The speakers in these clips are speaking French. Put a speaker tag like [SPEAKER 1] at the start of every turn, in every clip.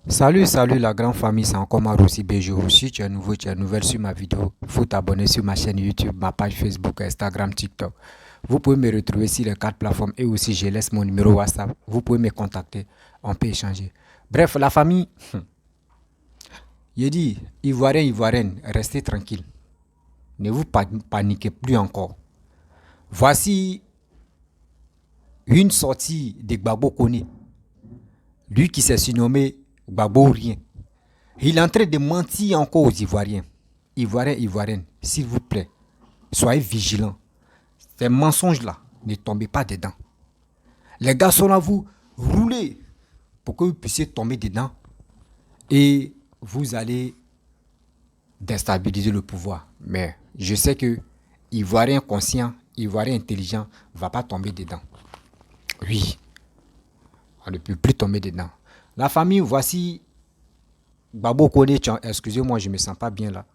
[SPEAKER 1] Salut la grande famille, c'est encore Maroussi Bejo. Si tu es nouveau, tu es nouvelle sur ma vidéo, il faut t'abonner sur ma chaîne YouTube, ma page Facebook, Instagram, TikTok. Vous pouvez me retrouver sur les quatre plateformes et aussi je laisse mon numéro WhatsApp. Vous pouvez me contacter, on peut échanger. Bref, la famille, il dit, Ivoirien, Ivoirienne, restez tranquille. Ne vous paniquez plus encore. Voici une sortie de Gbagbo Kone, lui qui s'est surnommé Gbagbo Rien. Il est en train de mentir encore aux Ivoiriens. Ivoiriens, Ivoiriennes, s'il vous plaît, soyez vigilants. Ces mensonges-là, ne tombez pas dedans. Les gars sont là, vous roulez pour que vous puissiez tomber dedans et vous allez déstabiliser le pouvoir. Mais je sais que Ivoirien conscient, Ivoirien intelligent ne va pas tomber dedans. Oui, on ne peut plus tomber dedans. La famille, voici Babo Kone. Excusez-moi, je ne me sens pas bien là.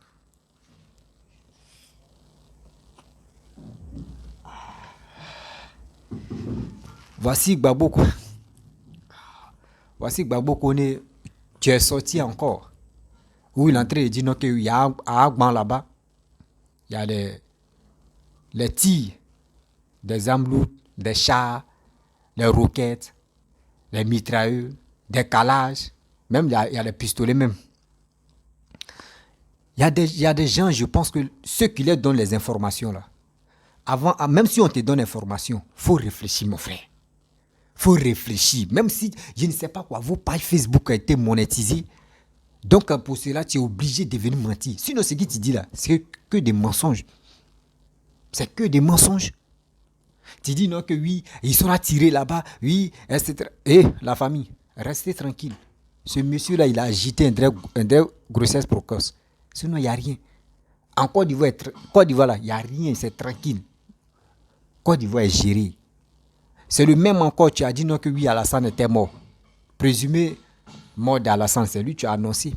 [SPEAKER 1] Voici Gbagbo Kone. Voici Gbagbo Kone. Tu es sorti encore. Où il est en train de dire qu'il y a un Agban là-bas. Il y a les tirs, des armes lourdes, des chars, les roquettes, les mitrailleux, des calages. Même il y a les pistolets même. Il y a des gens, je pense que ceux qui leur donnent les informations là, avant, même si on te donne l'information, il faut réfléchir mon frère. Faut réfléchir. Même si, je ne sais pas quoi, vos pages Facebook ont été monétisées. Donc, pour cela, tu es obligé de venir mentir. Sinon, ce que tu dis là, c'est que des mensonges. C'est que des mensonges. Tu dis non que oui, ils sont attirés là-bas, oui, etc. Et la famille, restez tranquille. Ce monsieur-là, il a agité un grossesse précoce. Sinon, il n'y a rien. En Côte d'Ivoire, là, il n'y a rien, c'est tranquille. Côte d'Ivoire est gérée. C'est le même encore, tu as dit non que oui, Alassane était mort. Présumé mort d'Alassane, c'est lui que tu as annoncé.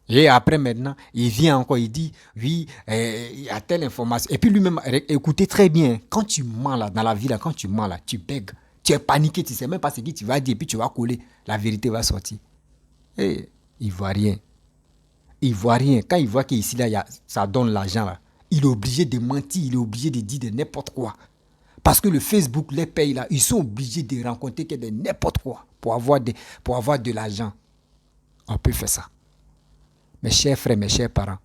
[SPEAKER 1] Et après maintenant, il vient encore, il dit, oui, il y a telle information. Et puis lui-même, écoutez très bien, quand tu mens là, dans la vie là, quand tu mens là, tu bègues, tu es paniqué, tu ne sais même pas ce que tu vas dire, puis tu vas coller, la vérité va sortir. Et il voit rien. Il voit rien. Quand il voit qu'ici là, ça donne l'argent là, il est obligé de mentir, il est obligé de dire de n'importe quoi. Parce que le Facebook les paye là, ils sont obligés de rencontrer que de n'importe quoi pour avoir de l'argent. On peut faire ça. Mes chers frères, mes chers parents.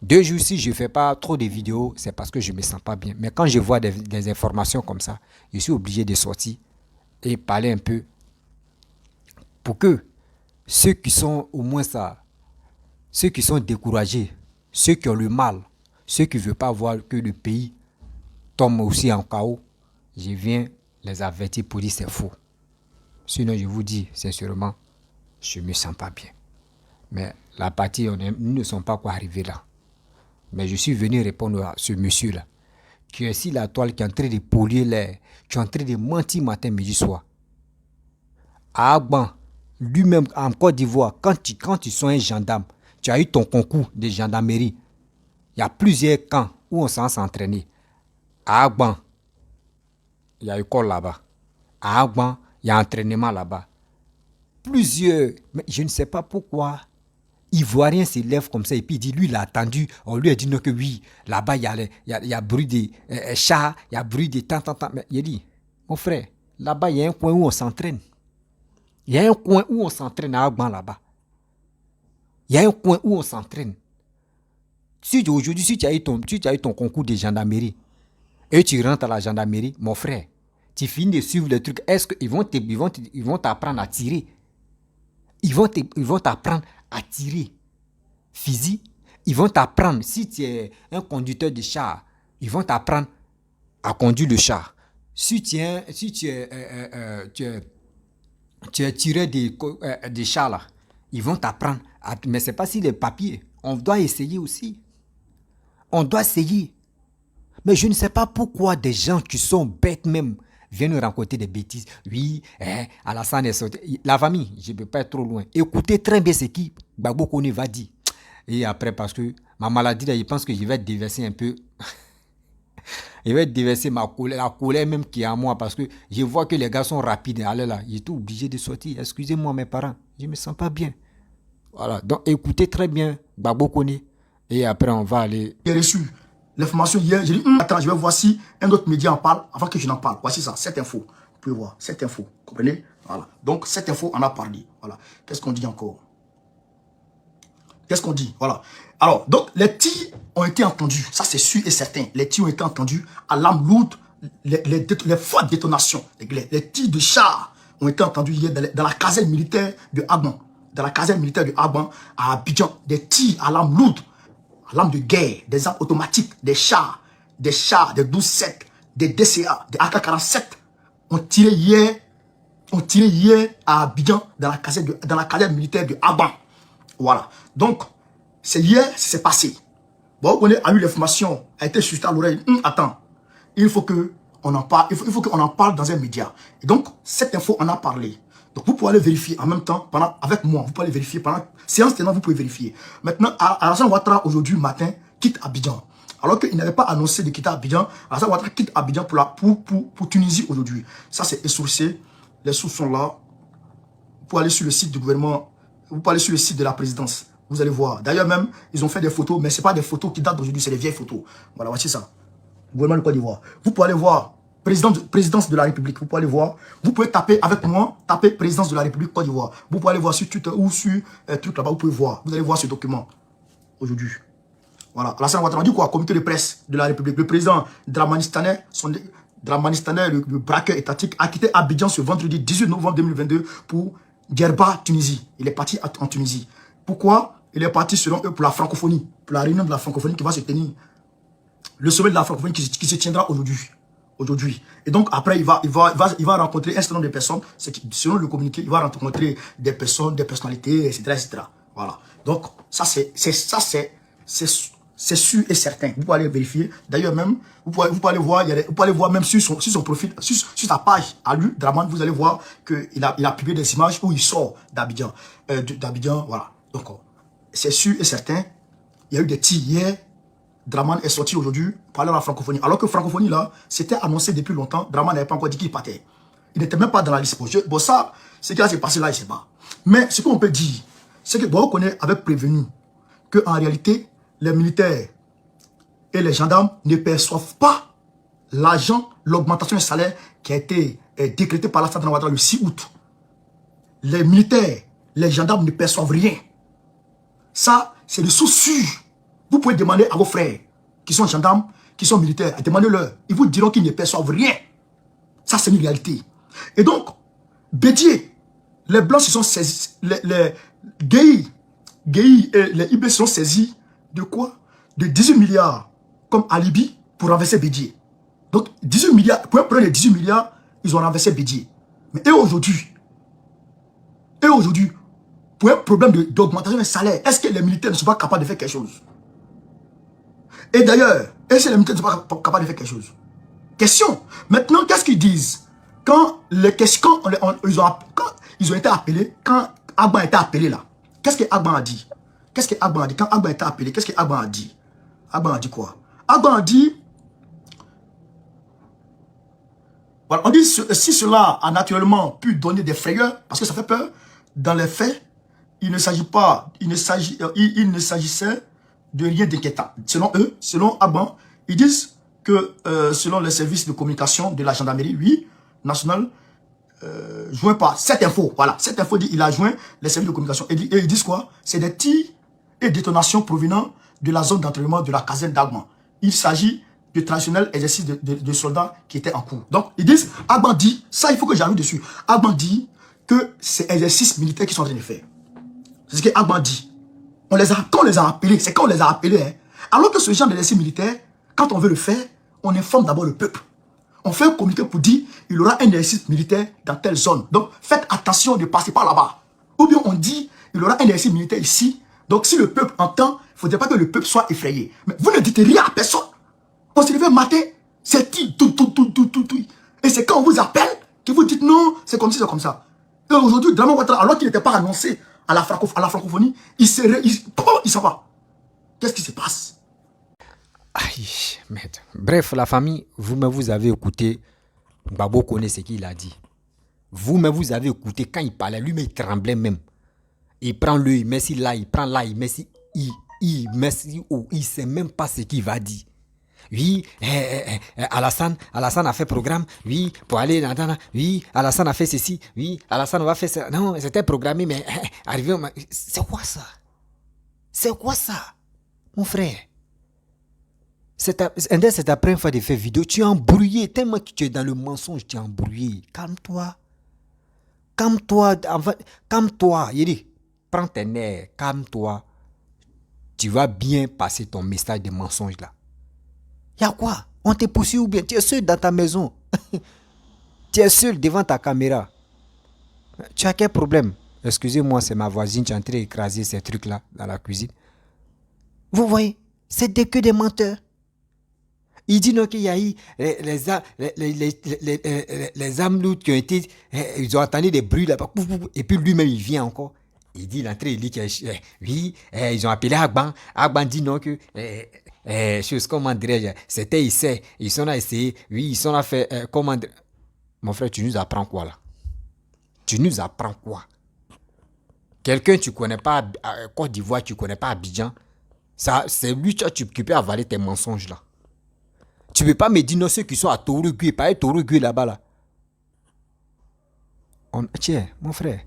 [SPEAKER 1] 2 jours si je ne fais pas trop de vidéos, c'est parce que je ne me sens pas bien. Mais quand je vois des informations comme ça, je suis obligé de sortir et parler un peu pour que ceux qui sont au moins ça, ceux qui sont découragés, ceux qui ont le mal, ceux qui ne veulent pas voir que le pays tombe aussi en chaos, je viens les avertir pour dire c'est faux. Sinon, je vous dis sincèrement, je ne me sens pas bien. Mais la partie, nous ne sommes pas quoi arriver là. Mais je suis venu répondre à ce monsieur-là, qui est ici la toile, qui est en train de polluer l'air, qui est en train de mentir matin, midi, soir. À Agban, lui-même en Côte d'Ivoire, quand tu sois un gendarme, tu as eu ton concours de gendarmerie. Il y a plusieurs camps où on s'en s'entraîner. À Agban, il y a école là-bas. À Agban, il y a entraînement là-bas. Plusieurs, mais je ne sais pas pourquoi Ivoirien se lève comme ça et puis il dit, lui il a attendu, on lui a dit non que oui, là-bas il y a bruit de chats, il y a bruit de tant. Mais il a dit, mon frère, là-bas il y a un coin où on s'entraîne. Il y a un coin où on s'entraîne à Agban là-bas. Il y a un coin où on s'entraîne. Si aujourd'hui, si tu as eu ton concours de gendarmerie et tu rentres à la gendarmerie, mon frère, tu finis de suivre le truc, est-ce qu'ils vont t'apprendre à tirer? Ils vont t'apprendre à tirer. Physique, ils vont t'apprendre, si tu es un conducteur de char, ils vont t'apprendre à conduire le char. Si tu es tireur de char là, ils vont t'apprendre. Mais ce n'est pas si les papiers. On doit essayer aussi. On doit essayer. Mais je ne sais pas pourquoi des gens qui sont bêtes même viennent nous raconter des bêtises. Oui, Alassane est sorti. La famille, je ne peux pas être trop loin. Écoutez très bien ce qui Gbagbo Kone va dire. Et après, parce que ma maladie, là, je pense que je vais déverser un peu Je vais déverser ma colère, la colère même qui est en moi parce que je vois que les gars sont rapides. Allez là, j'étais obligé de sortir. Excusez-moi mes parents, je me sens pas bien. Voilà, donc écoutez très bien Babo Kone et après on va aller.
[SPEAKER 2] J'ai reçu l'information hier, j'ai dit, attends, je vais voir si un autre média en parle avant que je n'en parle. Voici ça, cette info. Vous pouvez voir, cette info, comprenez? Voilà, donc cette info, on a parlé. Voilà, qu'est-ce qu'on dit encore? Qu'est-ce qu'on dit? Voilà. Alors, donc, les tirs ont été entendus. Ça, c'est sûr et certain. Les tirs ont été entendus à l'arme lourde, les fortes détonations. Les tirs de char ont été entendus hier dans la caserne militaire de Agban. Dans la caserne militaire de Agban, à Abidjan. Des tirs à l'arme lourde, à l'arme de guerre, des armes automatiques, des chars, des 12-7, des DCA, des AK-47 ont tiré hier à Abidjan dans la caserne militaire de Agban. Voilà. Donc, c'est hier, c'est passé. Bon, on a eu l'information, a été suscitée à l'oreille. Attends, il faut qu'on en parle. Il faut qu'on en parle dans un média. Et donc, cette info, on a parlé. Donc, vous pouvez aller vérifier en même temps, avec moi. Vous pouvez aller vérifier pendant séance tenante, vous pouvez vérifier. Maintenant, Alassane Ouattara, aujourd'hui matin, quitte Abidjan. Alors qu'il n'avait pas annoncé de quitter Abidjan, Alassane Ouattara quitte Abidjan pour Tunisie aujourd'hui. Ça, c'est essourcé. Les sources sont là. Vous pouvez aller sur le site du gouvernement. Vous pouvez aller sur le site de la présidence. Vous allez voir. D'ailleurs même, ils ont fait des photos, mais ce n'est pas des photos qui datent d'aujourd'hui, c'est des vieilles photos. Voilà, voici ça. Gouvernement de Côte d'Ivoire. Vous pouvez aller voir présidence de la République. Vous pouvez aller voir. Vous pouvez taper avec moi, taper présidence de la République Côte d'Ivoire. Vous pouvez aller voir sur Twitter ou sur truc là-bas. Vous pouvez voir. Vous allez voir ce document aujourd'hui. Voilà. Alassane Ouattara dit quoi? Comité de presse de la République. Le président Dramani Stané, le braqueur étatique, a quitté Abidjan ce vendredi 18 novembre 2022 pour Djerba, Tunisie. Il est parti en Tunisie. Pourquoi? Il est parti selon eux pour la francophonie, pour la réunion de la francophonie qui va se tenir. Le sommet de la francophonie qui se tiendra aujourd'hui. Et donc après, il va rencontrer un certain nombre de personnes. Selon le communiqué, il va rencontrer des personnes, des personnalités, etc. Voilà. Donc ça c'est sûr et certain. Vous pouvez aller vérifier. D'ailleurs même, vous pouvez aller voir même sur son profil, sur sa page à lui, Draman, vous allez voir qu'il a publié des images où il sort d'Abidjan. Voilà. Donc, c'est sûr et certain. Il y a eu des tirs hier. Draman est sorti aujourd'hui pour aller à la francophonie. Alors que francophonie, là, c'était annoncé depuis longtemps. Draman n'avait pas encore dit qu'il partait. Il n'était même pas dans la liste. Bon, ça, ce qui s'est passé là, il ne sait pas. Mais ce qu'on peut dire, c'est que Bobo Kone avait prévenu qu'en réalité, les militaires et les gendarmes ne perçoivent pas l'argent, l'augmentation du salaire qui a été décrétée par Alassane Ouattara le 6 août. Les militaires, les gendarmes ne perçoivent rien. Ça, c'est le sous-sûr. Vous pouvez demander à vos frères qui sont gendarmes, qui sont militaires, demandez-leur. Ils vous diront qu'ils ne perçoivent rien. Ça, c'est une réalité. Et donc, Bédier, les Blancs se sont saisis, les Guéhi et les IB se sont saisis de quoi? De 18 milliards comme alibi pour renverser Bédier. Donc, 18 milliards, pour prendre les 18 milliards, ils ont renversé Bédier. Mais et aujourd'hui, pour un problème d'augmentation des salaires, est-ce que les militaires ne sont pas capables de faire quelque chose? Et d'ailleurs, est-ce que les militaires ne sont pas capables de faire quelque chose? Question. Maintenant, qu'est-ce qu'ils disent? Quand ils ont été appelés, quand Agban a été appelé là, qu'est-ce que Agban a dit? Qu'est-ce que Agban a dit? Quand Agban a été appelé, qu'est-ce que Agban a dit? Agban a dit quoi? Agban a dit, voilà, on dit si cela a naturellement pu donner des frayeurs, parce que ça fait peur, dans les faits, il ne s'agissait de rien d'inquiétant. Selon eux, selon Agban, ils disent que selon les services de communication de la gendarmerie, oui, nationale, joint par cette info. Voilà, cette info dit il a joint les services de communication. Et ils disent quoi? C'est des tirs et détonations provenant de la zone d'entraînement de la caserne d'Agban. Il s'agit du traditionnel exercice de soldats qui était en cours. Donc, ils disent, Agban dit, ça il faut que j'arrive dessus. Agban dit que c'est exercices militaires qu'ils sont en train de faire. C'est ce que Agban dit. Quand on les a appelés, c'est quand on les a appelés. Hein. Alors que ce genre d'exercice militaire, quand on veut le faire, on informe d'abord le peuple. On fait un communiqué pour dire il y aura un exercice militaire dans telle zone. Donc, faites attention de ne passer par là-bas. Ou bien on dit il y aura un exercice militaire ici. Donc, si le peuple entend, il ne faudrait pas que le peuple soit effrayé. Mais vous ne dites rien à personne. On se lève matin, c'est tout. Et c'est quand on vous appelle que vous dites non, c'est comme ci, c'est comme ça. Et aujourd'hui, Draman Ouattara, alors qu'il n'était pas annoncé à la francophonie, il s'en va. Qu'est-ce qui se passe?
[SPEAKER 1] Aïe, merde. Bref, la famille, vous-même, vous avez écouté. Babo connaît ce qu'il a dit. Vous-même, vous avez écouté quand il parlait. Lui-même, il tremblait même. Il prend lui, il met si là, il prend là, il met si il met si haut. Il ne sait même pas ce qu'il va dire. Oui, Alassane a fait programme. Oui, pour aller dans. Oui, Alassane a fait ceci. Oui, Alassane va faire ça. Non, c'était programmé, mais arrivé. C'est quoi ça? C'est quoi ça, mon frère? C'est ta première fois de faire vidéo. Tu es embrouillé. Tellement que tu es dans le mensonge, tu es embrouillé. Calme-toi. Calme-toi. Calme-toi. Il dit, prends tes nerfs. Calme-toi. Tu vas bien passer ton message de mensonge là. Y'a quoi? On te poursuit ou bien? Tu es seul dans ta maison. Tu es seul devant ta caméra. Tu as quel problème? Excusez-moi, c'est ma voisine qui est en train d'écraser ces trucs-là dans la cuisine. Vous voyez, c'est que des menteurs. Il dit non qu'il y a eu les âmes lourdes qui ont été... Ils ont entendu des bruits là-bas. Et puis lui-même, il vient encore. Il dit, l'entrée, il dit que... Oui, ils ont appelé Agban. Agban dit non que... chose, comment dirais-je, c'était ici. Ils sont là essayé. Oui, ils sont là fait... comment dire... Mon frère, tu nous apprends quoi là? Tu nous apprends quoi? Quelqu'un tu connais pas Côte d'Ivoire, tu connais pas Abidjan. Ça, c'est lui tu peux avaler tes mensonges là. Tu ne peux pas me dire non, ceux qui sont à Torugui, pas à Torugui là-bas là. Tiens, mon frère.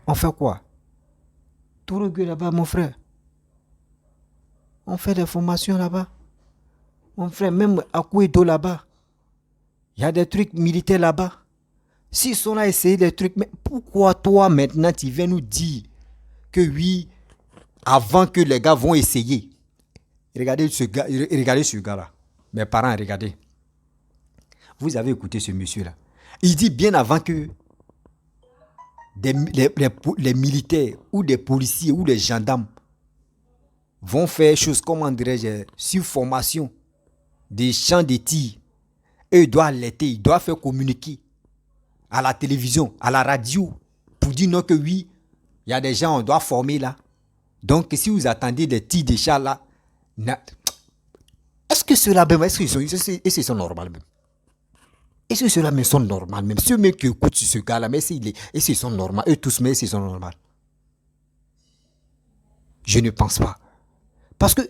[SPEAKER 1] On fait quoi? Torugui là-bas, mon frère. On fait des formations là-bas. Mon frère, même à Kouédo là-bas. Il y a des trucs militaires là-bas. S'ils sont là à essayer des trucs, mais pourquoi toi maintenant tu viens nous dire que oui, avant que les gars vont essayer? Regardez ce gars-là. Mes parents, regardez. Vous avez écouté ce monsieur-là. Il dit bien avant que les militaires ou des policiers ou des gendarmes vont faire chose, comment dirais-je, sur formation des champs de tir. Eux, ils doivent alerter, ils doivent faire communiquer à la télévision, à la radio, pour dire non que oui, il y a des gens on doit former là. Donc, si vous attendez des tirs de chats là, est-ce que ceux-là même, est-ce qu'ils sont normaux même? Est-ce que ceux-là même sont normaux même? Ceux même qui écoutent ce gars-là, mais est-ce qu'ils sont normaux? Eux tous, mais est-ce qu'ils sont normaux? Je ne pense pas. Parce que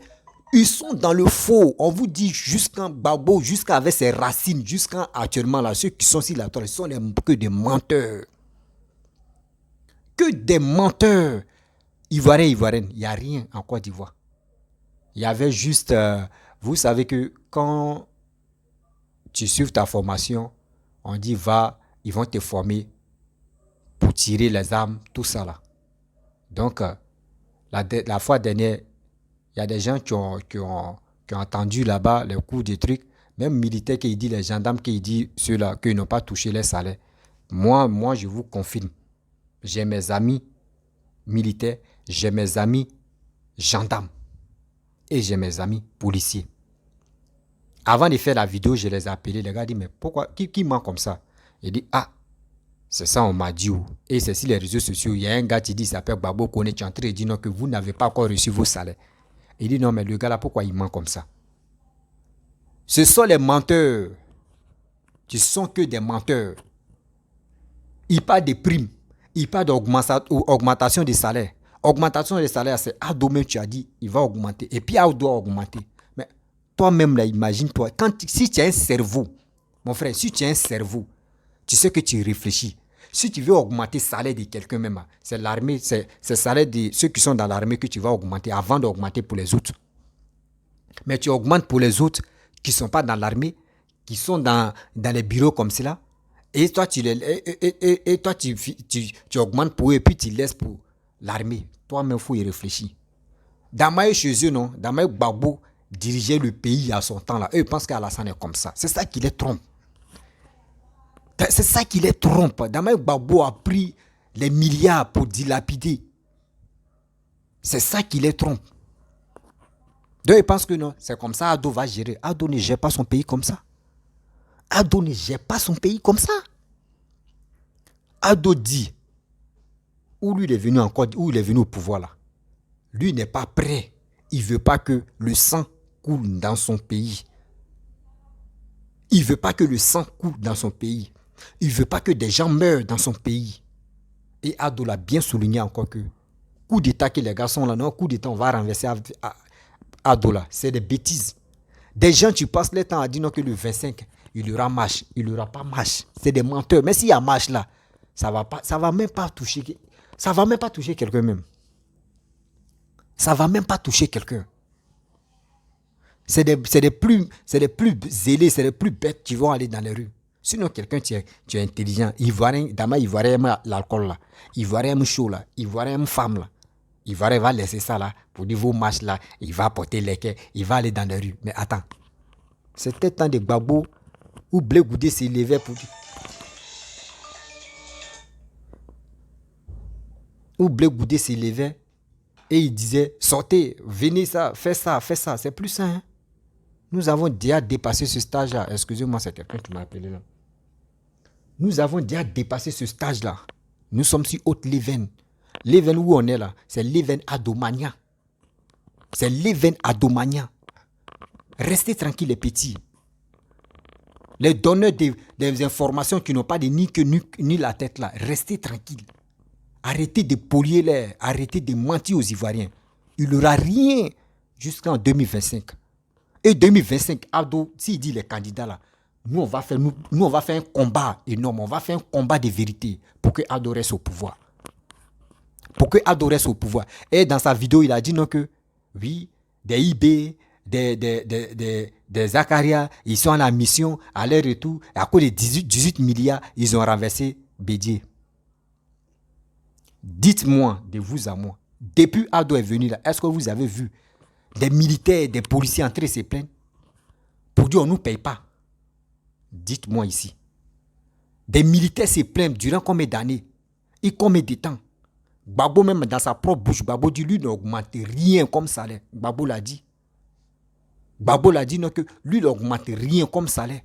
[SPEAKER 1] ils sont dans le faux. On vous dit jusqu'en Babo, jusqu'avec ses racines, jusqu'à actuellement là, ceux qui sont sur la toile, ils sont que des menteurs. Que des menteurs. Ivoiriens, il n'y a rien en Côte d'Ivoire. Il y avait juste, vous savez que quand tu suives ta formation, on dit ils vont te former pour tirer les armes, tout ça là. Donc, la fois dernière, il y a des gens qui ont entendu là-bas les coups des trucs, même militaires qui disent, les gendarmes qui disent ceux-là, qu'ils n'ont pas touché les salaires. Moi, je vous confirme, j'ai mes amis militaires, j'ai mes amis gendarmes et j'ai mes amis policiers. Avant de faire la vidéo, je les ai appelés. Les gars disent, mais pourquoi? Qui ment comme ça? Il dit, c'est ça, on m'a dit. Et c'est sur les réseaux sociaux. Il y a un gars qui dit, il s'appelle Babo Kone, tu es en train de dire non, que vous n'avez pas encore reçu vos salaires. Il dit, non, mais le gars là, pourquoi il ment comme ça? Ce sont les menteurs. Ce sont que des menteurs. Ils parlent de primes. Ils parlent d'augmentation des salaires. Augmentation des salaires, c'est Ado même, tu as dit, il va augmenter. Et puis Ado doit augmenter. Mais toi-même, là, imagine-toi, si tu as un cerveau, mon frère, si tu as un cerveau, tu sais que tu réfléchis. Si tu veux augmenter le salaire de quelqu'un même, c'est l'armée, c'est le salaire de ceux qui sont dans l'armée que tu vas augmenter avant d'augmenter pour les autres. Mais tu augmentes pour les autres qui ne sont pas dans l'armée, qui sont dans les bureaux comme cela. Et toi, tu augmentes pour eux et puis tu laisses pour l'armée. Toi-même, il faut y réfléchir. Damaye chez eux, non. Damaye Gbagbo dirigeait le pays à son temps là. Eux, ils pensent qu'Alassane est comme ça. C'est ça qui les trompe. C'est ça qui les trompe. Damaye Gbagbo a pris les milliards pour dilapider. C'est ça qui les trompe. Donc, ils pensent que non, c'est comme ça, Ado va gérer. Ado ne gère pas son pays comme ça. Ado ne gère pas son pays comme ça. Ado dit, où lui il est venu encore, où il est venu au pouvoir là, lui n'est pas prêt. il ne veut pas que le sang coule dans son pays. Il ne veut pas que le sang coule dans son pays. Il ne veut pas que des gens meurent dans son pays. Et Ado l'a bien souligné encore que coup d'état que les gars sont là, non, coup d'état, on va renverser Ado là. C'est des bêtises. Des gens, tu passes le temps à dire non que le 25, il y aura marche. Il n'y aura pas marche. C'est des menteurs. Mais s'il y a marche là, ça va même pas toucher quelqu'un même. Ça va même pas toucher quelqu'un. C'est des plus zélés, c'est les plus bêtes qui vont aller dans les rues. Sinon, quelqu'un, tu es intelligent. Ivoirien, l'alcool là. Ivoirien chaud là. Ivoirien femme là. Ivoirien va laisser ça là. Pour dire vos marches là. Il va porter les quais. Il va aller dans les rues. Mais attends. C'était temps de Gbagbo où Blé Goudé s'est levé pour dire. Où Blé Goudé s'est levé et il disait sortez, venez ça, faites ça. C'est plus ça. Hein? Nous avons déjà dépassé ce stage-là. Excusez-moi, c'est quelqu'un qui m'a appelé là. Nous avons déjà dépassé ce stage-là. Nous sommes sur Haute-Léven. Léven où on est là, c'est Léven Adomania. C'est Léven Adomania. Restez tranquilles les petits. Les donneurs des informations qui n'ont pas de ni queue ni la tête là, restez tranquilles. Arrêtez de polluer l'air. Arrêtez de mentir aux Ivoiriens. Il n'y aura rien jusqu'en 2025. Et 2025, Ado, s'il dit les candidats là, nous on va faire un combat énorme. On va faire un combat de vérité pour que Ado reste au pouvoir. Et dans sa vidéo, il a dit non que, oui, des IB, des Zakaria, ils sont à la mission, à leur retour, à cause de 18 milliards, ils ont renversé Bédié. Dites-moi de vous à moi, depuis Ado est venu là, est-ce que vous avez vu des militaires, des policiers entrer se plaindre pour dire on ne nous paye pas? Dites-moi ici. Des militaires se plaignent durant combien d'années et combien de temps? Gbagbo même dans sa propre bouche, Gbagbo dit lui n'augmente rien comme salaire. Gbagbo l'a dit non que lui n'augmente rien comme salaire.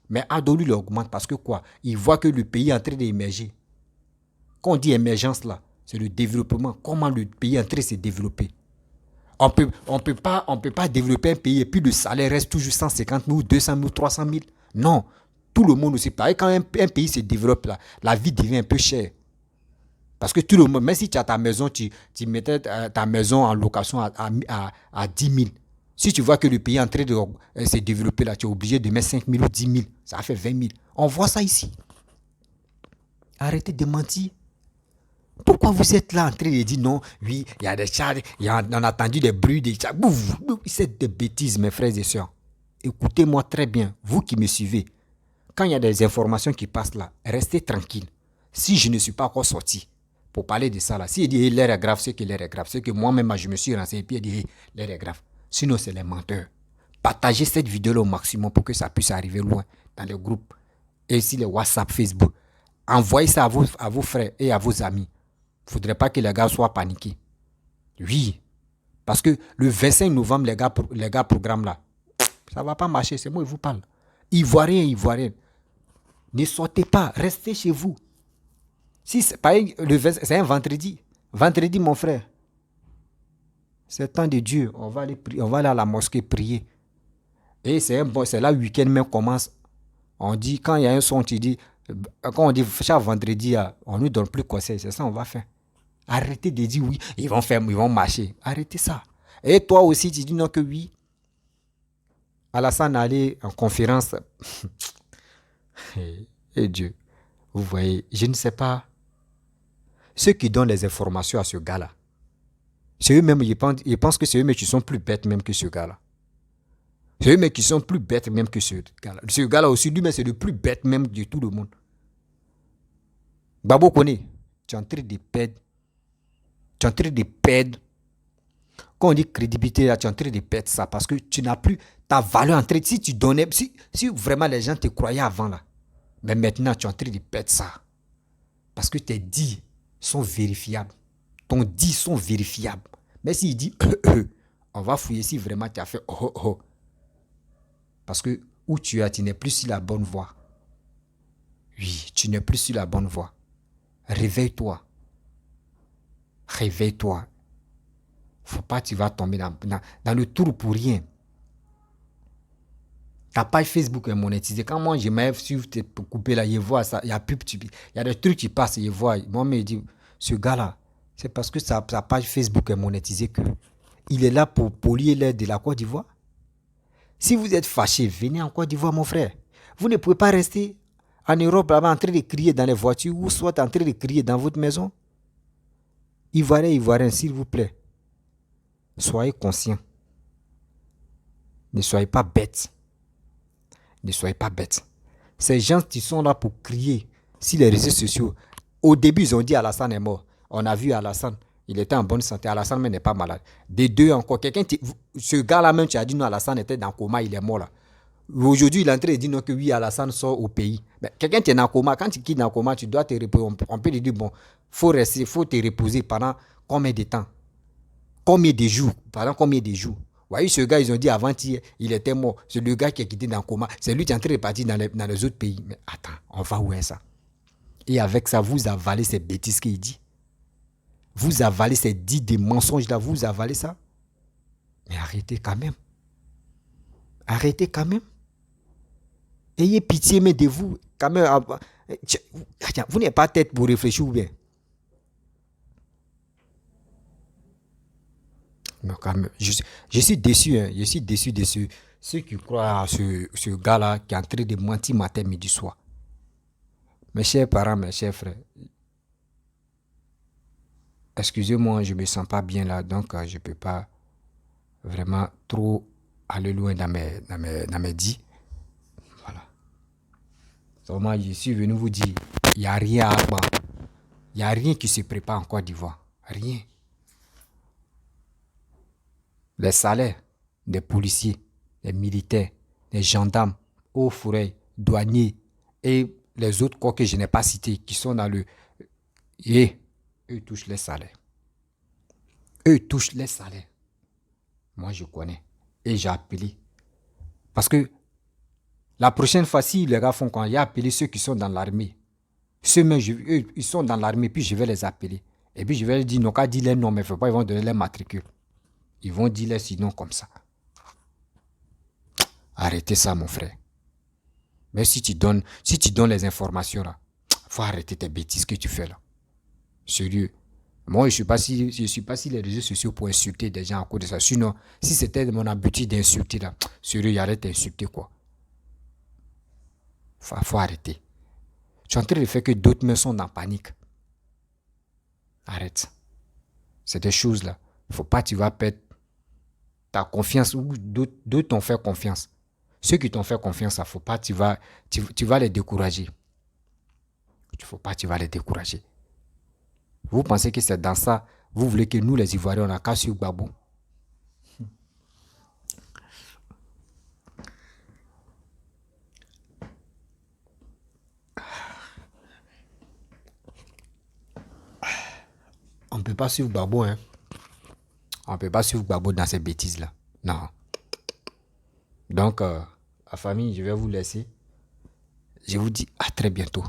[SPEAKER 1] Mais Ado lui l'augmente parce que quoi? Il voit que le pays est en train d'émerger. Quand on dit émergence là, c'est le développement. Comment le pays est en train de se développer? On peut pas développer un pays et puis le salaire reste toujours 150 000, 200 000, 300 000. Non, tout le monde aussi. Pareil, quand un pays se développe là, la vie devient un peu chère. Parce que tout le monde, même si tu as ta maison, tu mettais ta maison en location à 10 000. Si tu vois que le pays est en train de se développer là, tu es obligé de mettre 5 000 ou 10 000. Ça fait 20 000. On voit ça ici. Arrêtez de mentir. Pourquoi vous êtes là en train de dire non, oui, il y a des chats, on a entendu des bruits, des chats. C'est des bêtises, mes frères et sœurs. Écoutez-moi très bien, vous qui me suivez. Quand il y a des informations qui passent là, restez tranquille. Si je ne suis pas encore sorti pour parler de ça là, si il dit l'air est grave, c'est que l'air est grave. C'est que moi-même, je me suis renseigné et puis il dit l'air est grave. Sinon, c'est les menteurs. Partagez cette vidéo-là au maximum pour que ça puisse arriver loin dans les groupes. Et aussi les WhatsApp, Facebook. Envoyez ça à vos frères et à vos amis. Il ne faudrait pas que les gars soient paniqués. Oui. Parce que le 25 novembre, les gars programment là. Ça ne va pas marcher, c'est moi qui vous parle. Ivoiriens. Ne sortez pas, restez chez vous. Si c'est pareil, c'est un vendredi. Vendredi, mon frère. C'est temps de Dieu. On va aller à la mosquée prier. Et c'est là le week-end même commence. On dit, quand il y a un son, tu dis, quand on dit chaque vendredi, on ne nous donne plus conseil. C'est ça on va faire. Arrêtez de dire oui, ils vont marcher. Arrêtez ça. Et toi aussi, tu dis non que oui. Alassane allait en conférence. Et Dieu, vous voyez, je ne sais pas. Ceux qui donnent les informations à ce gars-là, c'est eux-mêmes, ils pensent que c'est eux-mêmes qui sont plus bêtes même que ce gars-là. C'est eux-mêmes qui sont plus bêtes même que ce gars-là. Ce gars-là aussi, lui-même, c'est le plus bête même de tout le monde. Babo connaît, tu es en train de perdre. Quand on dit crédibilité, là, tu es en train de perdre ça parce que tu n'as plus ta valeur en train. Si tu donnais, si vraiment les gens te croyaient avant là, mais maintenant tu es en train de perdre ça. Parce que tes dits sont vérifiables. Ton dit sont vérifiables. Mais s'il dit on va fouiller si vraiment tu as fait Parce que où tu es, tu n'es plus sur la bonne voie. Oui, tu n'es plus sur la bonne voie. Réveille-toi. Faut pas que tu vas tomber dans le trou pour rien. Ta page Facebook est monétisée. Quand moi, je m'ai suivi pour couper là, je vois ça. Il y a pub, il y a des trucs qui passent, je vois. Moi, je me dis, ce gars-là, c'est parce que sa page Facebook est monétisée que il est là pour polluer l'air de la Côte d'Ivoire. Si vous êtes fâché, venez en Côte d'Ivoire, mon frère. Vous ne pouvez pas rester en Europe là-bas en train de crier dans les voitures ou soit en train de crier dans votre maison. Ivoiriens, s'il vous plaît, soyez conscients. Ne soyez pas bêtes. Ne soyez pas bêtes. Ces gens qui sont là pour crier sur les réseaux sociaux, au début, ils ont dit Alassane est mort. On a vu Alassane, il était en bonne santé. Alassane même n'est pas malade. Des deux encore, ce gars-là même, tu as dit non, Alassane était dans le coma, il est mort là. Aujourd'hui, il est en train de dire non, que oui, Alassane sort au pays. Mais quelqu'un qui est dans le coma, quand tu quittes dans le coma, tu dois te reposer. On peut lui dire, bon, faut rester, faut te reposer pendant combien de temps? Combien de jours? Pendant combien de jours? Vous voyez, ce gars, ils ont dit avant-hier, il était mort. C'est le gars qui est quitté dans le coma. C'est lui qui est en train de partir dans les autres pays. Mais attends, on va où est ça? Et avec ça, vous avalez ces bêtises qu'il dit. Vous avalez ces dits des mensonges là, vous avalez ça. Mais arrêtez quand même. Arrêtez quand même. Ayez pitié, mais de vous. Quand même, vous n'avez pas tête pour réfléchir ou bien? Non, quand même. Je suis déçu. Hein. Je suis déçu de ceux qui croient à ce gars-là qui est en train de mentir matin, midi, soir. Mes chers parents, mes chers frères, excusez-moi, je ne me sens pas bien là, donc je ne peux pas vraiment trop aller loin dans mes dits. Voilà. Seulement, je suis venu vous dire, il n'y a rien à voir. Il n'y a rien qui se prépare en Côte d'Ivoire. Rien. Les salaires des policiers, des militaires, des gendarmes, hauts fourrés, douaniers et les autres corps que je n'ai pas cités qui sont dans le... Et eux touchent les salaires. Eux touchent les salaires. Moi, je connais. Et j'ai appelé. Parce que la prochaine fois, si les gars font quand, j'ai appelé ceux qui sont dans l'armée. Eux, ils sont dans l'armée, puis je vais les appeler. Et puis je vais leur dire, non, qu'à dire les noms, mais il ne faut pas, ils vont donner les matricules. Ils vont dire les sinon comme ça. Arrêtez ça, mon frère. Mais si tu donnes les informations là, faut arrêter tes bêtises que tu fais là. Sérieux. Moi, je ne suis pas sur les réseaux sociaux pour insulter des gens à cause de ça. Sinon, si c'était mon habitude d'insulter là, sérieux, il arrête d'insulter quoi. Faut arrêter. Je suis en train de faire que d'autres me sont en panique. Arrête. C'est des choses là. Faut pas que tu vas perdre ta confiance ou d'autres t'ont fait confiance. Ceux qui t'ont fait confiance, ça faut pas, tu vas les décourager. Il faut pas, tu vas les décourager. Vous pensez que c'est dans ça, vous voulez que nous les Ivoiriens, on a qu'à suivre Gbagbo? On ne peut pas suivre Gbagbo, hein. On ne peut pas suivre Gbagbo dans ces bêtises-là. Non. Donc, la famille, je vais vous laisser. Je vous dis à très bientôt.